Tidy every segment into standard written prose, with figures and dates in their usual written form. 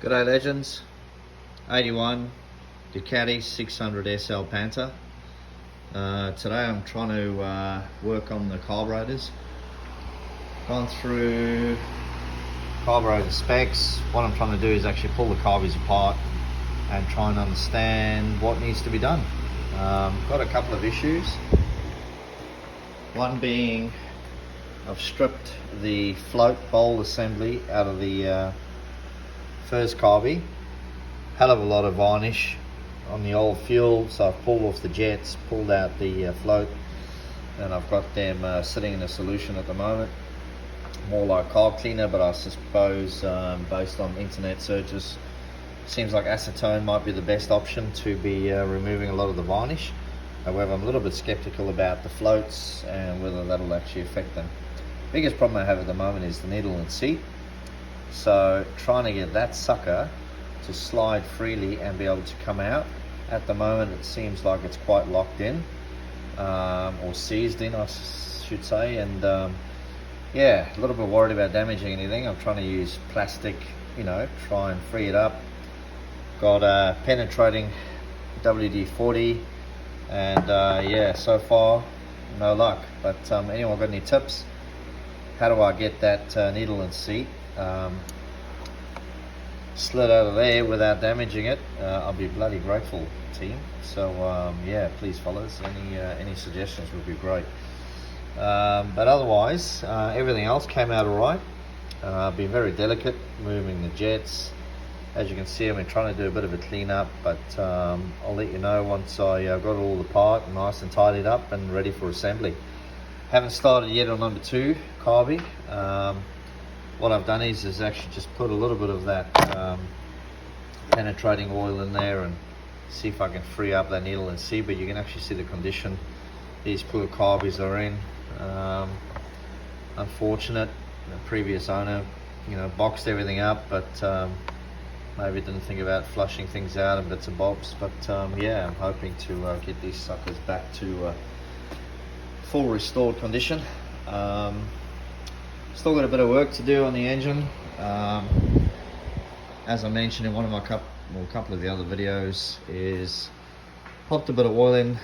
G'day legends, 81 Ducati 600 SL Pantah. Today I'm trying to work on the carburetors. Gone through carburetor specs. What I'm trying to do is actually pull the carburetors apart and try and understand what needs to be done. Got a couple of issues. One being I've stripped the float bowl assembly out of the first carby. Hell of a lot of varnish on the old fuel, so I've pulled off the jets, pulled out the float, and I've got them sitting in a solution at the moment, more like carb cleaner, but I suppose based on internet searches, seems like acetone might be the best option to be removing a lot of the varnish. However, I'm a little bit skeptical about the floats and whether that'll actually affect them. Biggest problem I have at the moment is the needle and seat. So trying to get that sucker to slide freely and be able to come out. At the moment it seems like it's quite locked in, or seized in I should say, and yeah, a little bit worried about damaging anything. I'm trying to use plastic, try and free it up. Got a penetrating WD-40 and yeah, so far no luck. But anyone got any tips? How do I get that needle and seat slid out of there without damaging it? I'll be bloody grateful, team. So yeah, please fellas, any suggestions would be great. But otherwise, everything else came out alright. Been very delicate moving the jets. As you can see, I've been trying to do a bit of a clean up, but I'll let you know once I got it all apart, nice and tidied up and ready for assembly. Haven't started yet on number 2 carby. What I've done is actually just put a little bit of that penetrating oil in there and see if I can free up that needle and see, but you can actually see the condition these poor carbies are in. Unfortunate, the previous owner boxed everything up, but maybe didn't think about flushing things out and bits and bobs. But yeah, I'm hoping to get these suckers back to full restored condition. Still got a bit of work to do on the engine. As I mentioned in one of my couple of the other videos, is popped a bit of oil in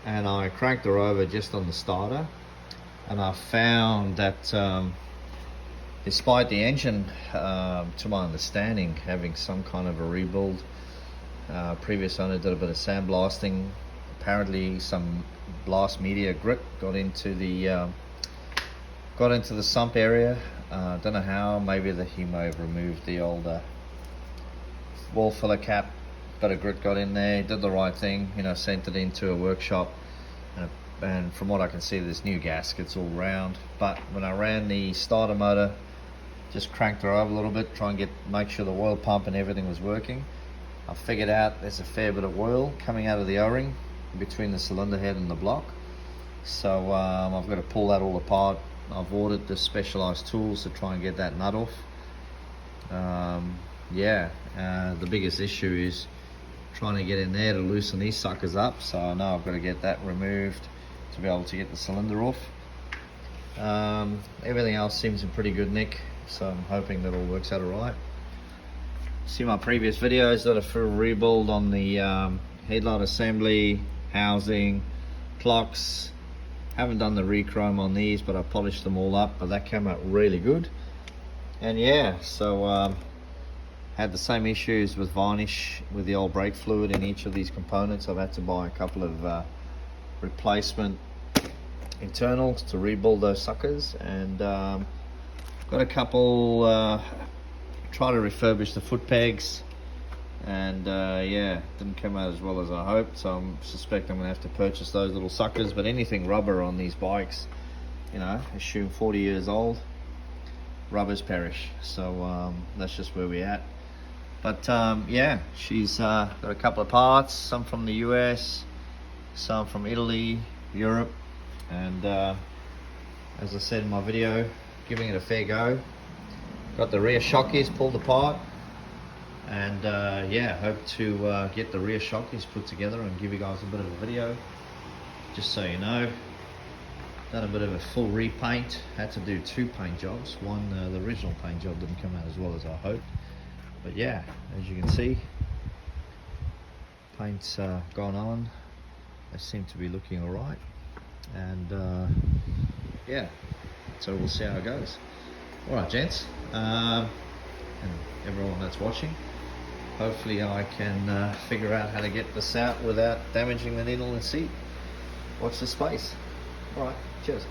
and I cranked her over just on the starter, and I found that despite the engine, to my understanding, having some kind of a rebuild, previous owner did a bit of sandblasting. Apparently some blast media grit got into the sump area. Don't know how. Maybe he may have removed the old wall filler cap, but a grit got in there. Did the right thing, sent it into a workshop, and from what I can see, there's new gaskets all round. But when I ran the starter motor, just cranked her over a little bit, try and make sure the oil pump and everything was working. I figured out there's a fair bit of oil coming out of the O-ring between the cylinder head and the block. So I've got to pull that all apart. I've ordered the specialized tools to try and get that nut off. Yeah, the biggest issue is trying to get in there to loosen these suckers up. So I know I've got to get that removed to be able to get the cylinder off. Everything else seems in pretty good nick, so I'm hoping that all works out alright. See my previous videos, did a full rebuild on the headlight assembly, housing, clocks. Haven't done the re-chrome on these, but I polished them all up, but that came out really good. And yeah, so had the same issues with varnish with the old brake fluid in each of these components. I've had to buy a couple of replacement internals to rebuild those suckers, and got a couple try to refurbish the foot pegs, and yeah, didn't come out as well as I hoped, so I suspect I'm gonna have to purchase those little suckers. But anything rubber on these bikes, assume 40 years old, rubbers perish. So that's just where we're at. But yeah, she's got a couple of parts, some from the US, some from Italy, Europe, and as I said in my video, giving it a fair go. Got the rear shockies pulled apart, and yeah, hope to get the rear shockies put together and give you guys a bit of a video, just so you know. Done a bit of a full repaint, had to do 2 paint jobs. One, the original paint job didn't come out as well as I hoped. But yeah, as you can see, paint's gone on. They seem to be looking alright, and yeah, so we'll see how it goes. Alright gents, and everyone that's watching, hopefully I can figure out how to get this out without damaging the needle and seat. Watch the space. Alright, cheers.